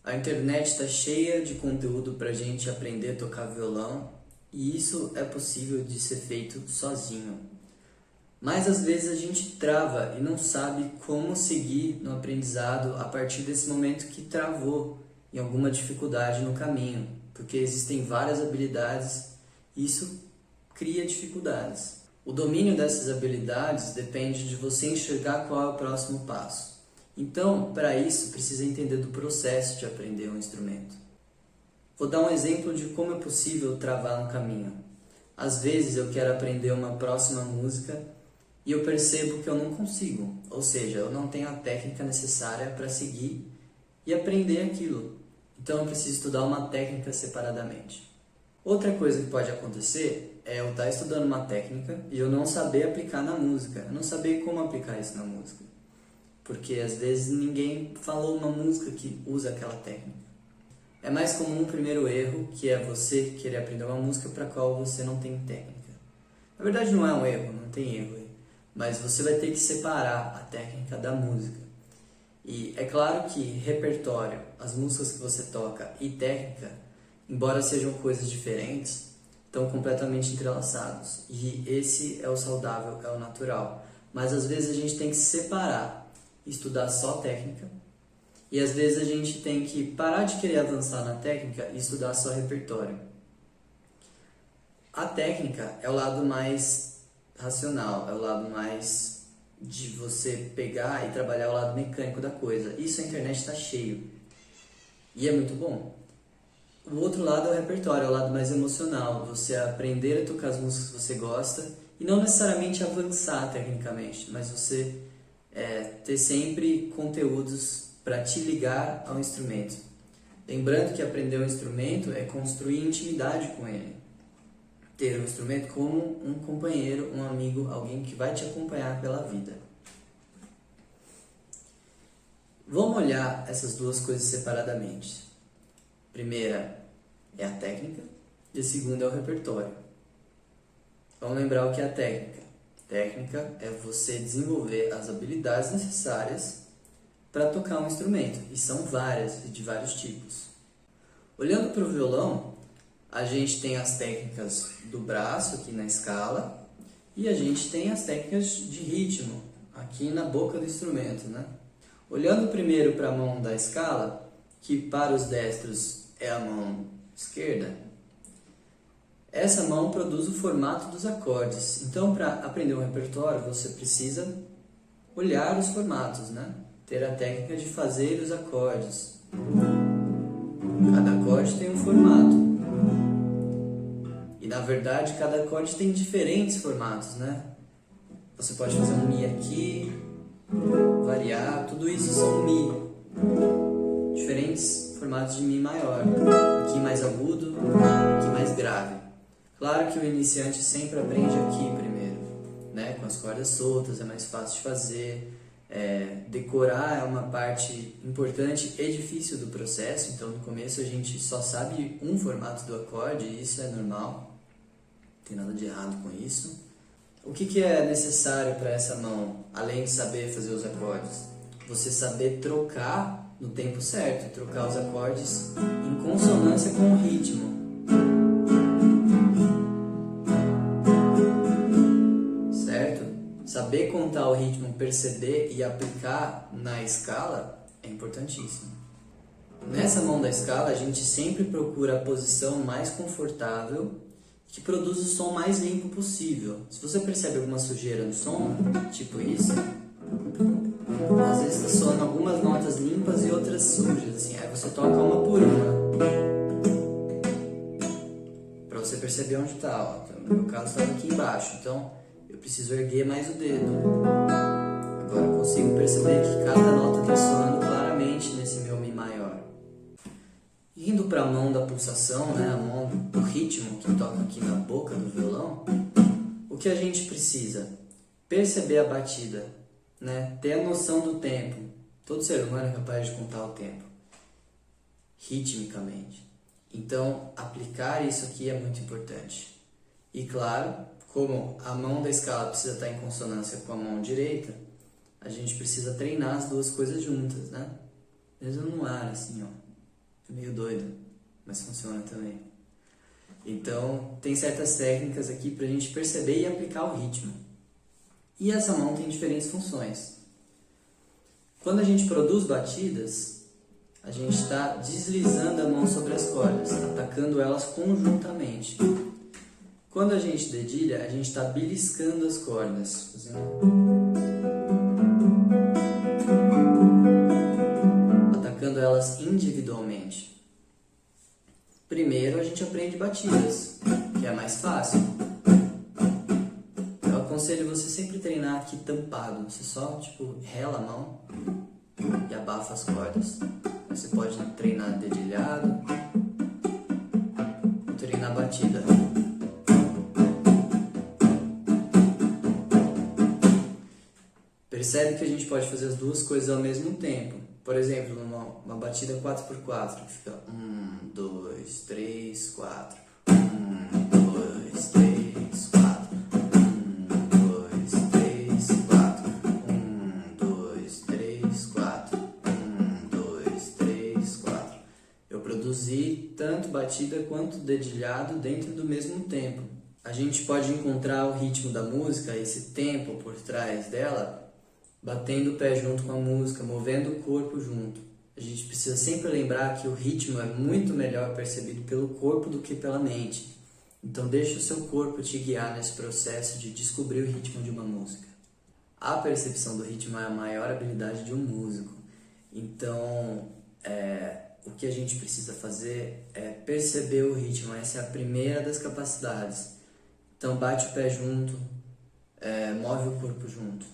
A internet está cheia de conteúdo para a gente aprender a tocar violão e isso é possível de ser feito sozinho. Mas às vezes a gente trava e não sabe como seguir no aprendizado a partir desse momento que travou em alguma dificuldade no caminho, porque existem várias habilidades e isso cria dificuldades. O domínio dessas habilidades depende de você enxergar qual é o próximo passo. Então, para isso, precisa entender do processo de aprender um instrumento. Vou dar um exemplo de como é possível travar no caminho. Às vezes eu quero aprender uma próxima música e eu percebo que eu não consigo, ou seja, eu não tenho a técnica necessária para seguir e aprender aquilo. Então eu preciso estudar uma técnica separadamente. Outra coisa que pode acontecer é eu estar estudando uma técnica e eu não saber aplicar na música, eu não saber como aplicar isso na música. Porque às vezes ninguém falou uma música que usa aquela técnica. É mais comum o primeiro erro, que é você querer aprender uma música para a qual você não tem técnica. Na verdade não é um erro, não tem erro aí, mas você vai ter que separar a técnica da música. E é claro que repertório, as músicas que você toca e técnica, embora sejam coisas diferentes, estão completamente entrelaçados. E esse é o saudável, é o natural. Mas às vezes a gente tem que separar, estudar só técnica, e às vezes a gente tem que parar de querer avançar na técnica e estudar só repertório. A técnica é o lado mais racional, é o lado mais de você pegar e trabalhar o lado mecânico da coisa. Isso a internet está cheio e é muito bom. O outro lado é o repertório, é o lado mais emocional, você aprender a tocar as músicas que você gosta e não necessariamente avançar tecnicamente, mas você ter sempre conteúdos para te ligar ao instrumento. Lembrando que aprender um instrumento é construir intimidade com ele. Ter um instrumento como um companheiro, um amigo, alguém que vai te acompanhar pela vida. Vamos olhar essas duas coisas separadamente. A primeira é a técnica e a segunda é o repertório. Vamos lembrar o que é a técnica. Técnica é você desenvolver as habilidades necessárias para tocar um instrumento, e são várias e de vários tipos. Olhando para o violão, a gente tem as técnicas do braço aqui na escala e a gente tem as técnicas de ritmo aqui na boca do instrumento, né? Olhando primeiro para a mão da escala, que para os destros é a mão esquerda, essa mão produz o formato dos acordes. Então, para aprender um repertório, você precisa olhar os formatos, né? Ter a técnica de fazer os acordes. Cada acorde tem um formato. E, na verdade, cada acorde tem diferentes formatos, né? Você pode fazer um Mi aqui, variar, tudo isso são Mi. Diferentes formatos de Mi maior. Aqui mais agudo, aqui mais grave. Claro que o iniciante sempre aprende aqui primeiro, né? Com as cordas soltas, é mais fácil de fazer. Decorar é uma parte importante e difícil do processo, então no começo a gente só sabe um formato do acorde e isso é normal, não tem nada de errado com isso. O que é necessário para essa mão, além de saber fazer os acordes? Você saber trocar no tempo certo, trocar os acordes em consonância com o ritmo. Saber contar o ritmo, perceber e aplicar na escala é importantíssimo. Nessa mão da escala, a gente sempre procura a posição mais confortável que produz o som mais limpo possível. Se você percebe alguma sujeira no som, tipo isso, às vezes está soando algumas notas limpas e outras sujas, assim, aí você toca uma por uma, para você perceber onde está. No meu caso, estava aqui embaixo, então eu preciso erguer mais o dedo. Agora eu consigo perceber que cada nota está soando claramente nesse meu Mi maior. Indo para a mão da pulsação, né, a mão do ritmo que toca aqui na boca do violão, o que a gente precisa? Perceber a batida, né, ter a noção do tempo. Todo ser humano é capaz de contar o tempo, ritmicamente. Então, aplicar isso aqui é muito importante. E claro, como a mão da escala precisa estar em consonância com a mão direita, a gente precisa treinar as duas coisas juntas, né? Mesmo no ar, assim, ó. É meio doido, mas funciona também. Então, tem certas técnicas aqui pra gente perceber e aplicar o ritmo. E essa mão tem diferentes funções. Quando a gente produz batidas, a gente está deslizando a mão sobre as cordas, atacando elas conjuntamente. Quando a gente dedilha, a gente está beliscando as cordas, atacando elas individualmente. Primeiro a gente aprende batidas, que é mais fácil. Eu aconselho você sempre treinar aqui tampado. Você só rela a mão e abafa as cordas. Você pode treinar dedilhado ou treinar batida. Percebe que a gente pode fazer as duas coisas ao mesmo tempo. Por exemplo, numa batida 4x4, que fica 1, 2, 3, 4. 1, 2, 3, 4. 1, 2, 3, 4. 1, 2, 3, 4. 1, 2, 3, 4. Eu produzi tanto batida quanto dedilhado dentro do mesmo tempo. A gente pode encontrar o ritmo da música, esse tempo por trás dela, batendo o pé junto com a música, movendo o corpo junto. A gente precisa sempre lembrar que o ritmo é muito melhor percebido pelo corpo do que pela mente. Então deixa o seu corpo te guiar nesse processo de descobrir o ritmo de uma música. A percepção do ritmo é a maior habilidade de um músico. Então, o que a gente precisa fazer é perceber o ritmo. Essa é a primeira das capacidades. Então bate o pé junto, move o corpo junto.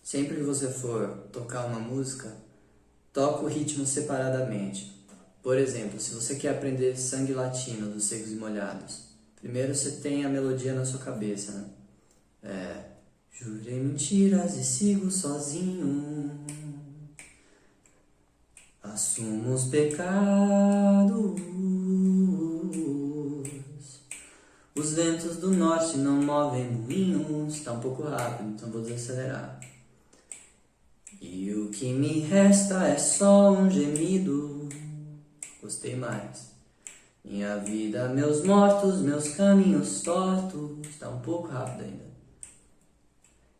Sempre que você for tocar uma música, toca o ritmo separadamente. Por exemplo, se você quer aprender Sangue Latino dos Secos e Molhados, primeiro você tem a melodia na sua cabeça, né? Jurei mentiras e sigo sozinho, assumo os pecados, os ventos do norte não movem moinhos. Tá um pouco rápido, então vou desacelerar. E o que me resta é só um gemido. Gostei mais. Minha vida, meus mortos, meus caminhos tortos. Tá um pouco rápido ainda.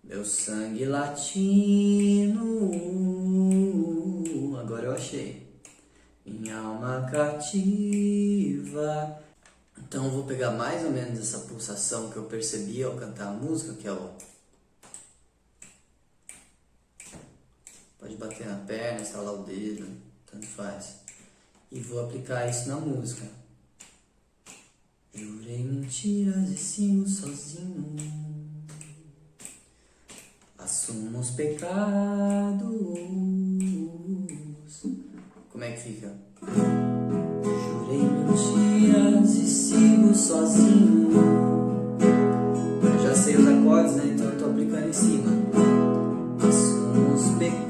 Meu sangue latino. Agora eu achei. Minha alma cativa. Então eu vou pegar mais ou menos essa pulsação que eu percebi ao cantar a música, que é o... Pode bater na perna, estalar o dedo, tanto faz. E vou aplicar isso na música. Jurei mentiras e sigo sozinho, assumo os pecados. Como é que fica? Jurei mentiras e sigo sozinho. Eu já sei os acordes, né? Então eu tô aplicando em cima. Assumo os pecados.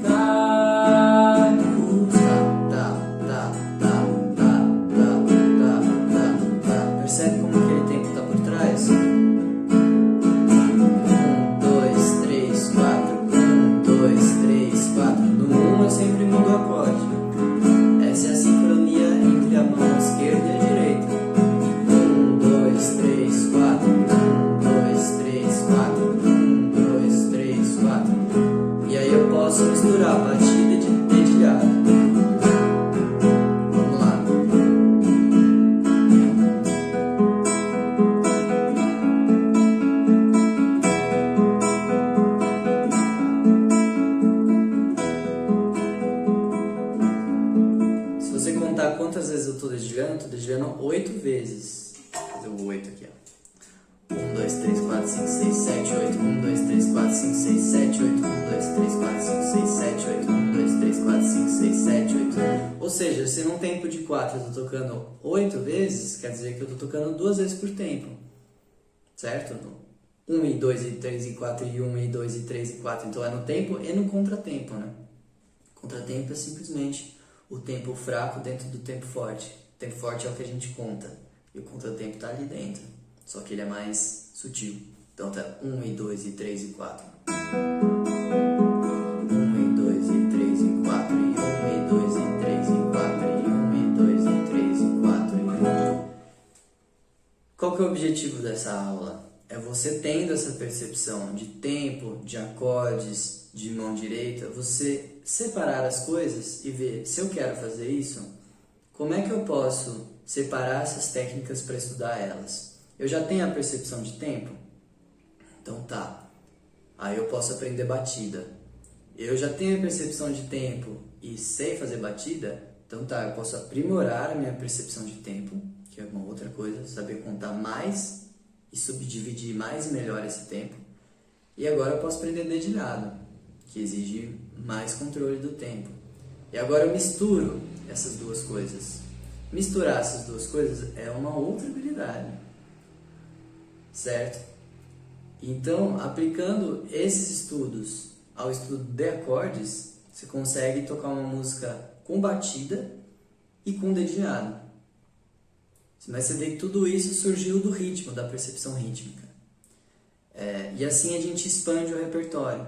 Percebe como aquele tempo tá por trás? 1, 2, 3, 4. 1, 2, 3, 4. No 1 eu sempre mudo o acorde. Essa é a sincronia entre a mão esquerda e a direita. 1, 2, 3, 4. 1, 2, 3, 4. 1, 2, 3, 4. E aí eu posso misturar batida de dedilhado. Vamos lá. Se você contar quantas vezes eu tô dedilhando 8 vezes. Vou fazer o 8 aqui, ó. 1, 2, 3, 4, 5, 6, 7, 8. 1, 2, 3, 4, 5, 6, 7, 8. 1, 2, 3, 4, 5, 6, 7, 8. 1, 2, 3, 4, 5, 6, 7, 8. Ou seja, se num tempo de 4 eu tô tocando 8 vezes, quer dizer que eu tô tocando 2 vezes por tempo. Certo? 1 e 2 e 3 e 4 e 1 e 2 e 3 e 4. Então é no tempo e no contratempo, né? Contratempo é simplesmente o tempo fraco dentro do tempo forte. O tempo forte é o que a gente conta. E o contratempo tá ali dentro. Só que ele é mais sutil. Então tá 1 e 2 e 3 e 4. 1 e 2 e 3 e 4. E 1 e 2 e 3 e 4. E 1 qual que é o objetivo dessa aula? É você tendo essa percepção de tempo, de acordes, de mão direita, você separar as coisas e ver se eu quero fazer isso, como é que eu posso separar essas técnicas para estudar elas? Eu já tenho a percepção de tempo? Então tá, aí eu posso aprender batida. Eu já tenho a percepção de tempo e sei fazer batida? Então tá, eu posso aprimorar a minha percepção de tempo, que é uma outra coisa, saber contar mais e subdividir mais e melhor esse tempo. E agora eu posso aprender dedilhado, que exige mais controle do tempo. E agora eu misturo essas duas coisas. Misturar essas duas coisas é uma outra habilidade, certo? Então, aplicando esses estudos ao estudo de acordes, você consegue tocar uma música com batida e com dedilhado. Mas você vê que tudo isso surgiu do ritmo, da percepção rítmica. E assim a gente expande o repertório.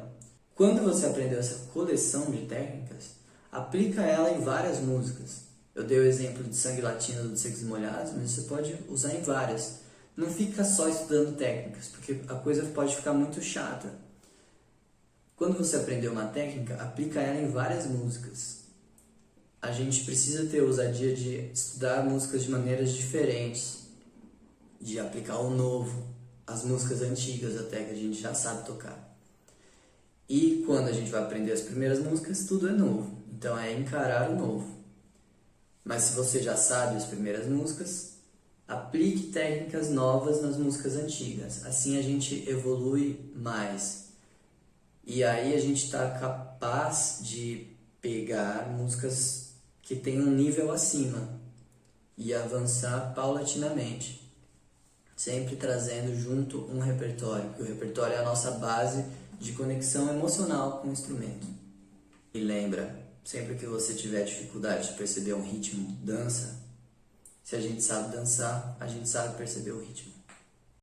Quando você aprendeu essa coleção de técnicas, aplica ela em várias músicas. Eu dei o exemplo de Sangue Latino do Secos e Molhados, mas você pode usar em várias. Não fica só estudando técnicas, porque a coisa pode ficar muito chata. Quando você aprendeu uma técnica, aplica ela em várias músicas. A gente precisa ter ousadia de estudar músicas de maneiras diferentes, de aplicar o novo, as músicas antigas até que a gente já sabe tocar. E quando a gente vai aprender as primeiras músicas, tudo é novo. Então é encarar o novo. Mas se você já sabe as primeiras músicas, aplique técnicas novas nas músicas antigas. Assim a gente evolui mais. E aí a gente está capaz de pegar músicas que têm um nível acima e avançar paulatinamente. Sempre trazendo junto um repertório, porque o repertório é a nossa base de conexão emocional com o instrumento. E lembra, sempre que você tiver dificuldade de perceber um ritmo, dança. Se a gente sabe dançar, a gente sabe perceber o ritmo.